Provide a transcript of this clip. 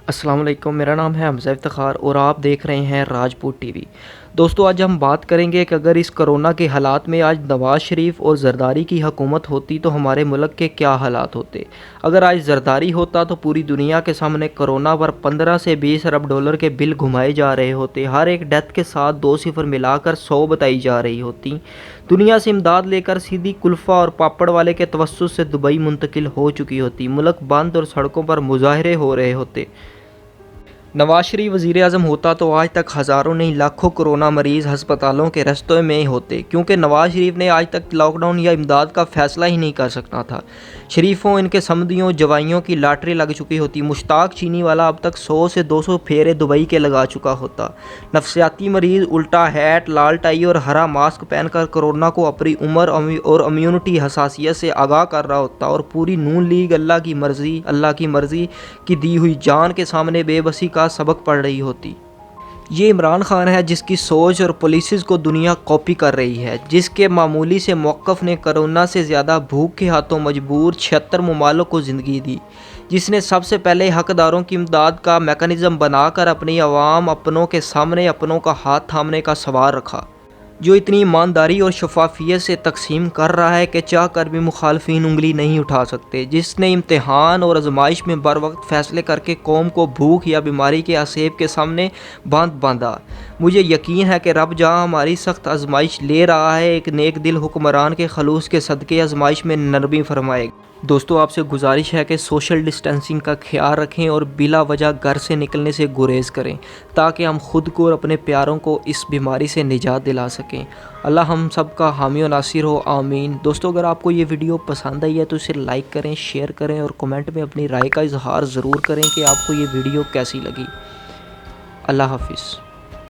السلام علیکم، میرا نام ہے حمزہ افتخار اور آپ دیکھ رہے ہیں راجپوت ٹی وی۔ دوستو، آج ہم بات کریں گے کہ اگر اس کرونا کے حالات میں آج نواز شریف اور زرداری کی حکومت ہوتی تو ہمارے ملک کے کیا حالات ہوتے۔ اگر آج زرداری ہوتا تو پوری دنیا کے سامنے کرونا پر 15 سے 20 ارب ڈالر کے بل گھمائے جا رہے ہوتے، ہر ایک ڈیتھ کے ساتھ 2 صفر ملا کر 100 بتائی جا رہی ہوتی، دنیا سے امداد لے کر سیدھی کلفہ اور پاپڑ والے کے توسط سے دبئی منتقل ہو چکی ہوتی، ملک بند اور سڑکوں پر مظاہرے ہو رہے ہوتے۔ نواز شریف وزیر اعظم ہوتا تو آج تک ہزاروں نہیں لاکھوں کرونا مریض ہسپتالوں کے رستوں میں ہوتے، کیونکہ نواز شریف نے آج تک لاک ڈاؤن یا امداد کا فیصلہ ہی نہیں کر سکتا تھا۔ شریفوں، ان کے سمدھیوں، جوائیوں کی لاٹری لگ چکی ہوتی، مشتاق چینی والا اب تک 100 سے 200 پھیرے دبئی کے لگا چکا ہوتا، نفسیاتی مریض الٹا ہیٹ، لال ٹائی اور ہرا ماسک پہن کر کرونا کو اپنی عمر اور امیونٹی حساسیت سے آگاہ کر رہا ہوتا، اور پوری نون لیگ اللہ کی مرضی کی دی ہوئی جان کے سامنے بے بسی کا سبق پڑھ رہی ہوتی۔ یہ عمران خان ہے جس کی سوچ اور پالیسیز کو دنیا کاپی کر رہی ہے، جس کے معمولی سے موقف نے کرونا سے زیادہ بھوک کے ہاتھوں مجبور 76 ممالک کو زندگی دی، جس نے سب سے پہلے حقداروں کی امداد کا میکانزم بنا کر اپنی عوام اپنوں کے سامنے اپنوں کا ہاتھ تھامنے کا سوال رکھا، جو اتنی ایمانداری اور شفافیت سے تقسیم کر رہا ہے کہ چاہ کر بھی مخالفین انگلی نہیں اٹھا سکتے، جس نے امتحان اور آزمائش میں بر وقت فیصلے کر کے قوم کو بھوک یا بیماری کے اسیب کے سامنے باندھا۔ مجھے یقین ہے کہ رب جہاں ہماری سخت آزمائش لے رہا ہے، ایک نیک دل حکمران کے خلوص کے صدقے آزمائش میں نرمی فرمائے گا۔ دوستو، آپ سے گزارش ہے کہ سوشل ڈسٹینسنگ کا خیال رکھیں اور بلا وجہ گھر سے نکلنے سے گریز کریں، تاکہ ہم خود کو اور اپنے پیاروں کو اس بیماری سے نجات دلا سکیں۔ اللہ ہم سب کا حامی و ناصر ہو، آمین۔ دوستو، اگر آپ کو یہ ویڈیو پسند آئی ہے تو اسے لائک کریں، شیئر کریں اور کمنٹ میں اپنی رائے کا اظہار ضرور کریں کہ آپ کو یہ ویڈیو کیسی لگی۔ اللہ حافظ۔